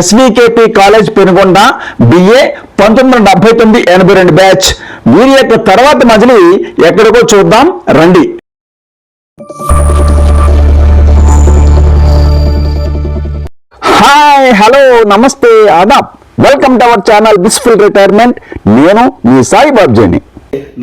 SVKP college Penukonda BA 1979-82 batch. వీరి యొక్క తర్వాత మజిలీ ఎక్కడికో చూద్దాం రండి. హాయ్, హలో, నమస్తే, ఆదాబ్. Welcome to our channel blissful retirement. నేను మీ సాయి బాబ్జీని.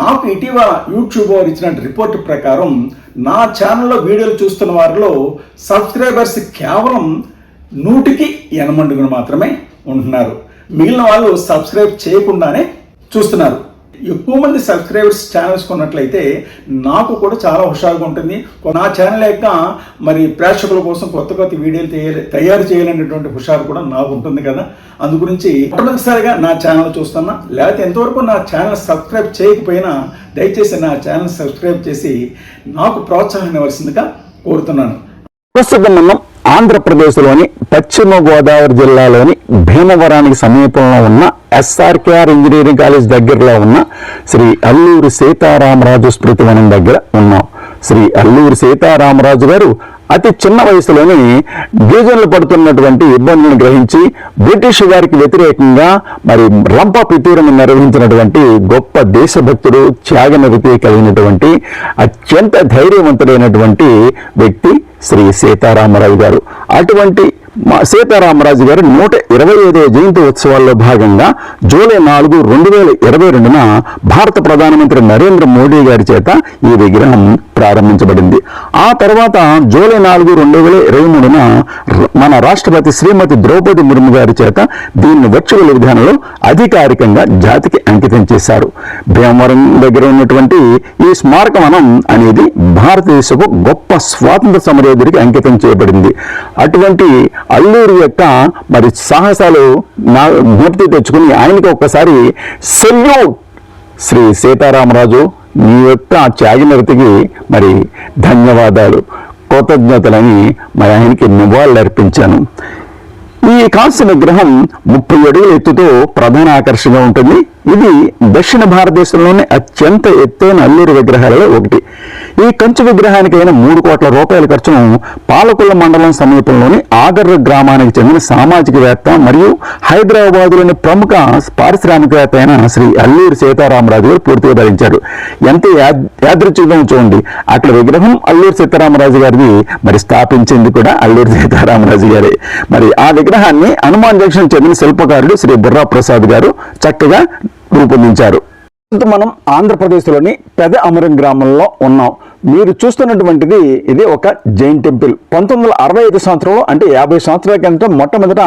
నాకు ఇటీవల యూట్యూబ్ వారు ఇచ్చిన రిపోర్ట్ ప్రకారం నా ఛానల్లో వీడియోలు చూస్తున్న వారిలో సబ్స్క్రైబర్స్ కేవలం 100కి మాత్రమే ఉంటున్నారు. మిగిలిన వాళ్ళు సబ్స్క్రైబ్ చేయకుండానే చూస్తున్నారు. ఎక్కువ మంది సబ్స్క్రైబర్స్ ఛానల్స్ కొన్నట్లయితే నాకు కూడా చాలా హుషారుగా ఉంటుంది. నా ఛానల్ యొక్క మరి ప్రేక్షకుల కోసం కొత్త కొత్త వీడియోలు తయారు చేయాలనేటువంటి హుషారు కూడా నాకు ఉంటుంది కదా. అందుగురించి మొట్టమొదటిసారిగా నా ఛానల్ చూస్తున్నా, లేకపోతే ఎంతవరకు నా ఛానల్ సబ్స్క్రైబ్ చేయకపోయినా దయచేసి నా ఛానల్ సబ్స్క్రైబ్ చేసి నాకు ప్రోత్సాహం ఇవ్వాల్సిందిగా కోరుతున్నాను. ప్రస్తుతం మనం ఆంధ్రప్రదేశ్లోని పశ్చిమ గోదావరి జిల్లాలోని భీమవరానికి సమీపంలో ఉన్న SRKR ఇంజనీరింగ్ కాలేజ్ దగ్గరలో ఉన్న శ్రీ అల్లూరి సీతారామరాజు స్మృతివనం దగ్గర ఉన్నాం. శ్రీ అల్లూరి సీతారామరాజు గారు అతి చిన్న వయసులోని గిరిజనులు పడుతున్నటువంటి ఇబ్బందులను గ్రహించి బ్రిటిష్ వారికి వ్యతిరేకంగా మరి రంప పితూరును నిర్వహించినటువంటి గొప్ప దేశభక్తుడు, త్యాగనిరతి కలిగినటువంటి అత్యంత ధైర్యవంతుడైనటువంటి వ్యక్తి శ్రీ సీతారామరాజు గారు. అటువంటి సీతారామరాజు గారు 125వ జయంతి ఉత్సవాల్లో భాగంగా జూలై 4, 2022న భారత ప్రధానమంత్రి నరేంద్ర మోడీ గారి చేత ఈ విగ్రహం ప్రారంభించబడింది. ఆ తర్వాత జూలై 4, 2023న మన రాష్ట్రపతి శ్రీమతి ద్రౌపది ముర్ము గారి చేత దీన్ని వర్చువల్ విధానంలో అధికారికంగా జాతికి అంకితం చేశారు. భీమవరం దగ్గర ఉన్నటువంటి ఈ స్మారక వనం అనేది భారతదేశపు గొప్ప స్వాతంత్ర సమరయోధుడికి అంకితం చేయబడింది. అటువంటి అల్లూరి యొక్క మరి సాహసాలు జ్ఞప్తి తెచ్చుకుని ఆయనకి ఒక్కసారి సెల్యూట్ శ్రీ సీతారామరాజు, నీ యొక్క త్యాగనిరతికి మరి ధన్యవాదాలు, కృతజ్ఞతలని మరి ఆయనకి నివాళులు అర్పించాను. ఈ కాంస్య విగ్రహం 30 అడుగుల ఎత్తుతో ప్రధాన ఆకర్షణగా ఉంటుంది. ఇది దక్షిణ భారతదేశంలోనే అత్యంత ఎత్తైన అల్లూరి విగ్రహాలలో ఒకటి. ఈ కంచు విగ్రహానికైన 3 కోట్ల రూపాయల ఖర్చును పాలకొల్ల మండలం సమీపంలోని ఆగర్ర గ్రామానికి చెందిన సామాజికవేత్త మరియు హైదరాబాద్లోని ప్రముఖ పారిశ్రామికవేత్త అయిన శ్రీ అల్లూరి సీతారామరాజు గారు పూర్తిగా భరించారు. ఎంత యాదృచ్ఛికం చూడండి, అక్కడ విగ్రహం అల్లూరి సీతారామరాజు గారిది, మరి స్థాపించింది కూడా అల్లూరి సీతారామరాజు గారే. మరి ఆ విగ్రహాన్ని హనుమాన్ జంక్షన్ చెందిన శిల్పకారుడు శ్రీ బుర్రా ప్రసాద్ గారు చక్కగా రూపొందించారు. మనం ఆంధ్రప్రదేశ్లోని పెద అమరం గ్రామంలో ఉన్నాం. మీరు చూస్తున్నటువంటిది ఇది ఒక జైన్ టెంపుల్. 1965 సంవత్సరంలో, అంటే 50 సంవత్సరాల కిందట మొట్టమొదట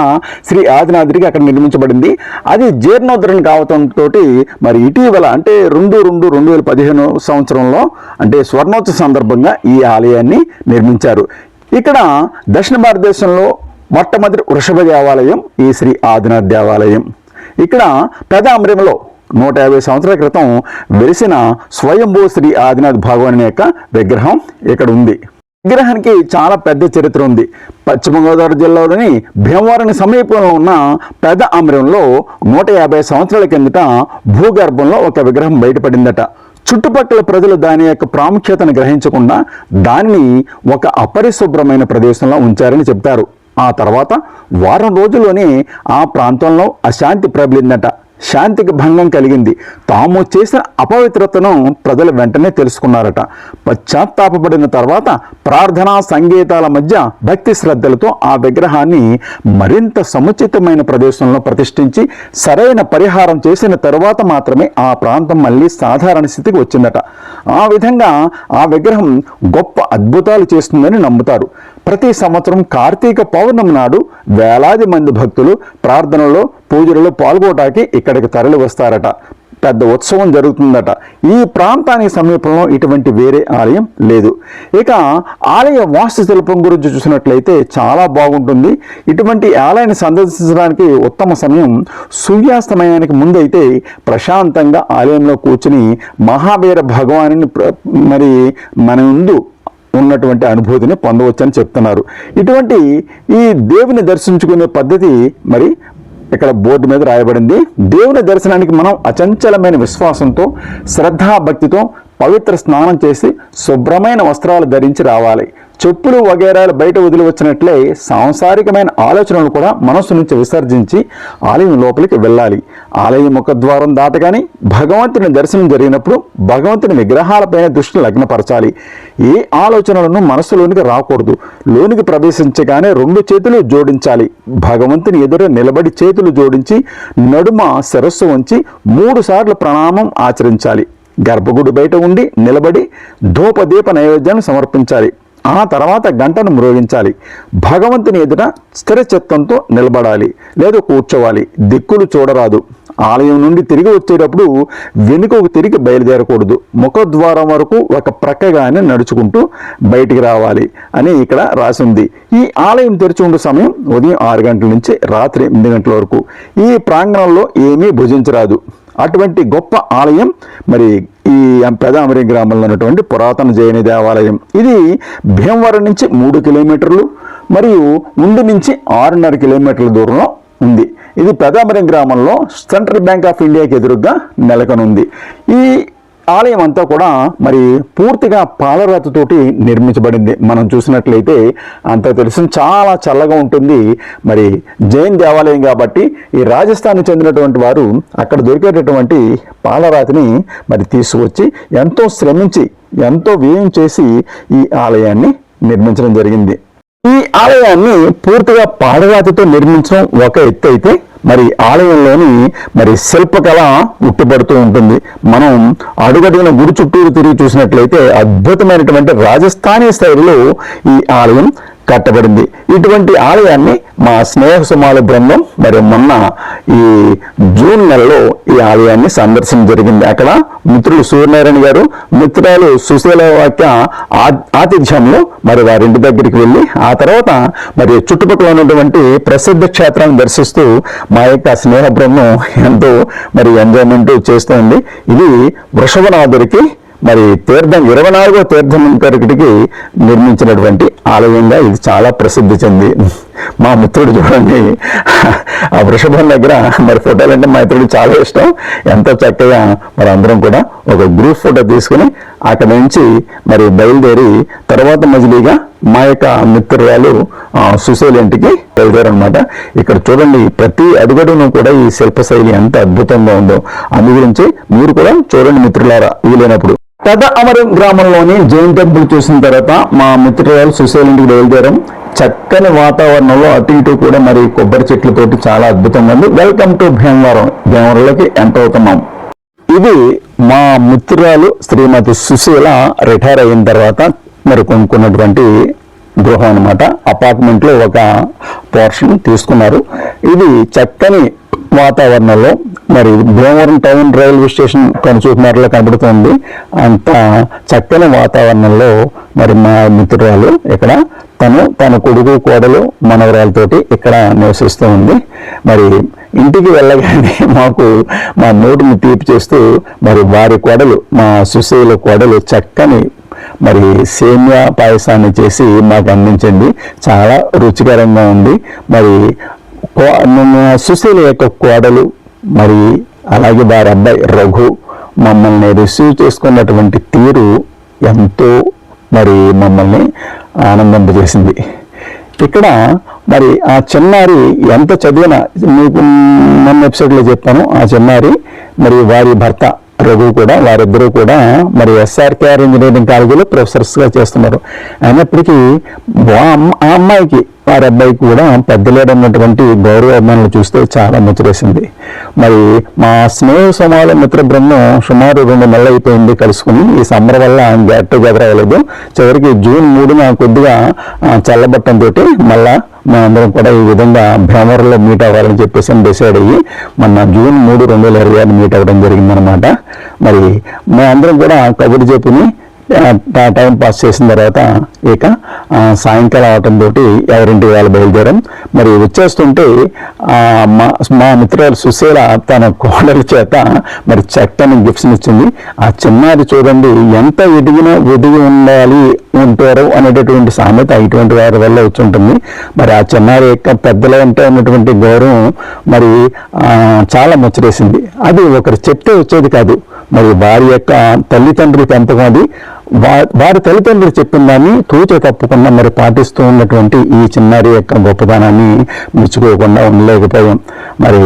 శ్రీ ఆదినాథుడికి అక్కడ నిర్మించబడింది. అది జీర్ణోద్ధరణ కావడంతో మరి ఇటీవల అంటే 2015 సంవత్సరంలో అంటే స్వర్ణోత్సవ సందర్భంగా ఈ ఆలయాన్ని నిర్మించారు. ఇక్కడ దక్షిణ భారతదేశంలో మొట్టమొదటి వృషభ దేవాలయం ఈ శ్రీ ఆదినాథ్ దేవాలయం. ఇక్కడ పెద అమరంలో 150 సంవత్సరాల క్రితం వెలిసిన స్వయంభూ శ్రీ ఆదినాథ్ భగవాన్ యొక్క విగ్రహం ఇక్కడ ఉంది. విగ్రహానికి చాలా పెద్ద చరిత్ర ఉంది. పశ్చిమ గోదావరి జిల్లాలోని భీమవరం సమీపంలో ఉన్న పెద అమరంలో 150 సంవత్సరాల కిందట భూగర్భంలో ఒక విగ్రహం బయటపడిందట. చుట్టుపక్కల ప్రజలు దాని యొక్క ప్రాముఖ్యతను గ్రహించకుండా దానిని ఒక అపరిశుభ్రమైన ప్రదేశంలో ఉంచారని చెప్తారు. ఆ తర్వాత వారం రోజుల్లోనే ఆ ప్రాంతంలో అశాంతి ప్రబలిందట. శాంతికి భంగం కలిగింది. తాము చేసిన అపవిత్రతను ప్రజలు వెంటనే తెలుసుకున్నారట. పశ్చాత్తాపడిన తర్వాత ప్రార్థనా సంగీతాల మధ్య భక్తి శ్రద్ధలతో ఆ విగ్రహాన్ని మరింత సముచితమైన ప్రదేశంలో ప్రతిష్ఠించి సరైన పరిహారం చేసిన తరువాత మాత్రమే ఆ ప్రాంతం మళ్ళీ సాధారణ స్థితికి వచ్చిందట. ఆ విధంగా ఆ విగ్రహం గొప్ప అద్భుతాలు చేస్తుందని నమ్ముతారు. ప్రతి సంవత్సరం కార్తీక పౌర్ణమి నాడు వేలాది మంది భక్తులు ప్రార్థనలో, పూజలలో పాల్గొనడానికి ఇక్కడికి తరలి వస్తారట. పెద్ద ఉత్సవం జరుగుతుందట. ఈ ప్రాంతానికి సమీపంలో ఇటువంటి వేరే ఆలయం లేదు. ఇక ఆలయ వాస్తుశిల్పం గురించి చూసినట్లయితే చాలా బాగుంటుంది. ఇటువంటి ఆలయాన్ని సందర్శించడానికి ఉత్తమ సమయం సూర్యాస్తమయానికి ముందైతే ప్రశాంతంగా ఆలయంలో కూర్చుని మహావీర భగవానుని మరి మన ముందు ఉన్నటువంటి అనుభూతిని పొందవచ్చని చెప్తున్నారు. ఇటువంటి ఈ దేవుని దర్శించుకునే పద్ధతి మరి ఇక్కడ బోర్డు మీద రాయబడింది. దేవుని దర్శనానికి మనం అచంచలమైన విశ్వాసంతో, శ్రద్ధాభక్తితో పవిత్ర స్నానం చేసి శుభ్రమైన వస్త్రాలు ధరించి రావాలి. చెప్పులు వగైరాలు బయట వదిలి వచ్చినట్లే సాంసారికమైన ఆలోచనలు కూడా మనస్సు నుంచి విసర్జించి ఆలయం లోపలికి వెళ్ళాలి. ఆలయం ముఖద్వారం దాటగానే భగవంతుని దర్శనం జరిగినప్పుడు భగవంతుని విగ్రహాలపైన దృష్టి లగ్నపరచాలి. ఏ ఆలోచనలను మనస్సులోనికి రాకూడదు. లోనికి ప్రవేశించగానే 2 చేతులు జోడించాలి. భగవంతుని ఎదుట నిలబడి చేతులు జోడించి నడుమ శిరస్సు వంచి 3 సార్లు ప్రణామం ఆచరించాలి. గర్భగుడి బయట ఉండి నిలబడి ధూపదీప నైవేద్యాన్ని సమర్పించాలి. ఆ తర్వాత గంటను మ్రోగించాలి. భగవంతుని ఎదుట స్థిర చిత్తంతో నిలబడాలి, లేదా కూర్చోవాలి. దిక్కులు చూడరాదు. ఆలయం నుండి తిరిగి వచ్చేటప్పుడు వెనుకకు తిరిగి బయలుదేరకూడదు. ముఖద్వారం వరకు ఒక ప్రక్కగానే నడుచుకుంటూ బయటికి రావాలి అని ఇక్కడ రాసి ఉంది. ఈ ఆలయం తెరిచి ఉండే సమయం ఉదయం 6 గంటల నుంచి రాత్రి 8 గంటల వరకు. ఈ ప్రాంగణంలో ఏమీ భుజించరాదు. అటువంటి గొప్ప ఆలయం మరి ఈ పెదామరి గ్రామంలో ఉన్నటువంటి పురాతన జైన దేవాలయం. ఇది భీమవరం నుంచి 3 కిలోమీటర్లు మరియు ఉండి నుంచి 6.5 కిలోమీటర్ల దూరంలో ఉంది. ఇది పెదామరి గ్రామంలో సెంట్రల్ బ్యాంక్ ఆఫ్ ఇండియాకి ఎదురుగా నెలకొనుంది. ఈ ఆలయం అంతా కూడా మరి పూర్తిగా పాలరాతితోటి నిర్మించబడింది. మనం చూసినట్లయితే అంతా తెలుసు, చాలా చల్లగా ఉంటుంది. మరి జైన్ దేవాలయం కాబట్టి ఈ రాజస్థాన్కి చెందినటువంటి వారు అక్కడ దొరికేటటువంటి పాలరాతిని మరి తీసుకొచ్చి ఎంతో శ్రమించి ఎంతో వ్యయం చేసి ఈ ఆలయాన్ని నిర్మించడం జరిగింది. ఈ ఆలయాన్ని పూర్తిగా పాలరాతితో నిర్మించడం ఒక ఎత్తు అయితే మరి ఆలయంలోని మరి శిల్పకళ ఉట్టిపడుతూ ఉంటుంది. మనం అడుగడుగున గుడి చుట్టూరు తిరిగి చూసినట్లయితే అద్భుతమైనటువంటి రాజస్థానీ శైలిలో ఈ ఆలయం కట్టబడింది. ఇటువంటి ఆలయాన్ని మా స్నేహ సుమాల బృందం మరి మొన్న ఈ జూన్ నెలలో ఈ ఆలయాన్ని సందర్శన జరిగింది. అక్కడ మిత్రులు సూర్యనారాయణ గారు, మిత్రురాలు సుశీల వాక్య ఆతిథ్యంలో మరి వారింటి దగ్గరికి వెళ్ళి ఆ తర్వాత మరి చుట్టుపక్కల ఉన్నటువంటి ప్రసిద్ధ క్షేత్రాన్ని దర్శిస్తూ మా యొక్క స్నేహ బృందం ఎంతో మరి ఎంజాయ్మెంట్ చేస్తుంది. ఇది వృషభనాథుడికి మరి తీర్థం 24వ తీర్థంకరుడికి నిర్మించినటువంటి ఆలయంగా ఇది చాలా ప్రసిద్ధి చెంది. మా మిత్రుడు చూడండి ఆ వృషభం దగ్గర మరి ఫోటోలు అంటే మా మిత్రుడు చాలా ఇష్టం. ఎంతో చక్కగా మరి అందరం కూడా ఒక గ్రూప్ ఫోటో తీసుకుని అక్కడ నుంచి మరి బయలుదేరి తర్వాత మజిలీగా మా యొక్క మిత్రురాలు సుశీల ఇంటికి వెళ్తారనమాట. ఇక్కడ చూడండి ప్రతి అడుగడును కూడా ఈ శిల్పశైలి ఎంత అద్భుతంగా ఉందో. అందు గురించి మీరు కూడా చూడండి మిత్రులారా వీలైనప్పుడు. పెదామరి గ్రామంలోని జైన్ టెంపుల్ చూసిన తర్వాత మా మిత్రురాలు సుశీల ఇంటికి బయలుదేరాం. చక్కని వాతావరణంలో అటు ఇటు కూడా మరి కొబ్బరి చెట్లతోటి చాలా అద్భుతంగా ఉంది. Welcome to Bhimavaram. భీమవరంలోకి ఎంటర్ అవుతున్నాం. ఇది మా మిత్రురాలు శ్రీమతి సుశీల రిటైర్ అయిన తర్వాత మరి కొనుక్కున్నటువంటి గృహం అనమాట. అపార్ట్మెంట్లో ఒక పోర్షన్ తీసుకున్నారు. ఇది చక్కని వాతావరణంలో మరి భీమవరం టౌన్ రైల్వే స్టేషన్ కనుచూపునట్లా కనబడుతుంది. అంత చక్కని వాతావరణంలో మరి మా మిత్రురాలు ఇక్కడ తన కొడుకు కోడలు మనవరాలతోటి ఇక్కడ నివసిస్తూ ఉంది. మరి ఇంటికి వెళ్ళగానే మాకు మా నోటిని తీపి చేస్తూ మరి వారి కోడలు మా సుశీల కోడలు చక్కని మరి సేమియా పాయసాన్ని చేసి మాకు అందించింది. చాలా రుచికరంగా ఉంది. మరి సుశీల యొక్క కోడలు మరి అలాగే వారి అబ్బాయి రఘు మమ్మల్ని రిసీవ్ చేసుకున్నటువంటి తీరు ఎంతో మరి మమ్మల్ని ఆనందింపజేసింది. ఇక్కడ మరి ఆ చిన్నారి ఎంత చదివినా మీకు మొన్న ఎపిసోడ్లో చెప్పాను. ఆ చిన్నారి మరి వారి భర్త రఘు కూడా వారిద్దరూ కూడా మరి SRKR ఇంజనీరింగ్ కాలేజీలో ప్రొఫెసర్స్గా చేస్తున్నారు. అయినప్పటికీ ఆ అమ్మాయికి వారి అబ్బాయికి కూడా పెద్దలేడన్నటువంటి గౌరవాభిమానులు చూస్తే చాలా ముచ్చరేసింది. మరి మా స్నేహ సమాల మిత్ర బృందం సుమారు 2 నెలలు అయిపోయింది కలుసుకుని. ఈ సమ్మర్ వల్ల గెట్ టుగెదర్ అవ్వలేదు. చివరికి జూన్ 3న కొద్దిగా చల్లబట్టంతో మళ్ళా మేమందరం కూడా ఈ విధంగా భ్రమరంలో మీట్ అవ్వాలని చెప్పేసి డిసైడ్ అయ్యి మొన్న జూన్ 3, 2026 మీట్ అవ్వడం జరిగిందనమాట. మరి మేమందరం కూడా కబుర్లు చెప్పుని టైం పాస్ చేసిన తర్వాత ఇక సాయంకాలం అవటంతో ఎవరింటికి వాళ్ళు బయలుదేరాం. మరి వచ్చేస్తుంటే మా మిత్రురాలు సుశీల తన కోడల చేత మరి చక్కని గిఫ్ట్స్ ఇచ్చింది. ఆ చిన్నారి చూడండి ఎంత ఎదిగి ఉండాలి ఉంటారు అనేటటువంటి సామెత ఇటువంటి వారి వల్ల వచ్చి ఉంటుంది. మరి ఆ చిన్నారి యొక్క పెద్దల అంటే ఉన్నటువంటి గౌరవం మరి చాలా ముచ్చరేసింది. అది ఒకరి చెట్టే వచ్చేది కాదు. మరి వారి యొక్క తల్లిదండ్రుల పెంపకం అది వారి తల్లిదండ్రులు చెప్పిన దాన్ని తూచ తప్పకుండా మరి పాటిస్తూ ఉన్నటువంటి ఈ చిన్నారి యొక్క గొప్పతనాన్ని మెచ్చుకోకుండా ఉండలేకపోయాం. మరి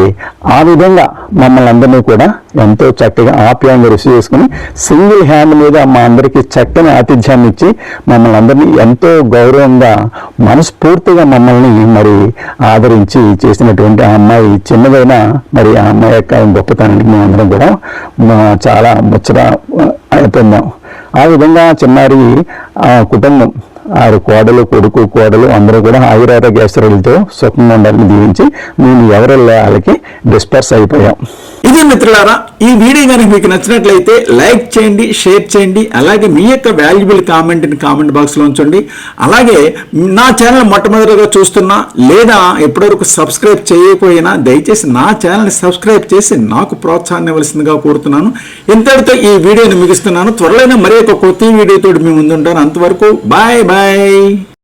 ఆ విధంగా మమ్మల్ని అందరినీ కూడా ఎంతో చక్కగా ఆప్యాయంగా రిసీవ్ చేసుకుని సింగిల్ హ్యాండ్ మీద మా అందరికీ చక్కని ఆతిథ్యాన్ని ఇచ్చి మమ్మల్ని అందరినీ ఎంతో గౌరవంగా మనస్ఫూర్తిగా మమ్మల్ని మరి ఆదరించి చేసినటువంటి ఆ అమ్మాయి చిన్నదైనా మరి ఆ అమ్మాయి యొక్క గొప్పతనానికి మేమందరం కూడా చాలా ముచ్చట అయిపోయిందాం. ఆ విధంగా చిన్నారి కుటుంబం ఆరు కొడుకు కోడలు అందరూ కూడా ఆయురారోగ్యాశ్వరులతో సుఖంగా ఉండాలని దీవించి మేము ఎవరి వాళ్ళకి డిస్పర్స్ అయిపోయాం. ఇది మిత్రులారా, ఈ వీడియో కనుక మీకు నచ్చినట్లయితే లైక్ చేయండి, షేర్ చేయండి. అలాగే మీ యొక్క వాల్యుబుల్ కామెంట్ని కామెంట్ బాక్స్లో ఉంచండి. అలాగే నా ఛానల్ మొట్టమొదటిగా చూస్తున్నా లేదా ఎప్పటివరకు సబ్స్క్రైబ్ చేయకపోయినా దయచేసి నా ఛానల్ని సబ్స్క్రైబ్ చేసి నాకు ప్రోత్సాహాన్ని ఇవ్వాల్సిందిగా కోరుతున్నాను. ఇంతటితో ఈ వీడియోని ముగిస్తున్నాను. త్వరలోనే మరి ఒక కొత్త వీడియోతో మీ ముందుంటాను. అంతవరకు బాయ్ బాయ్.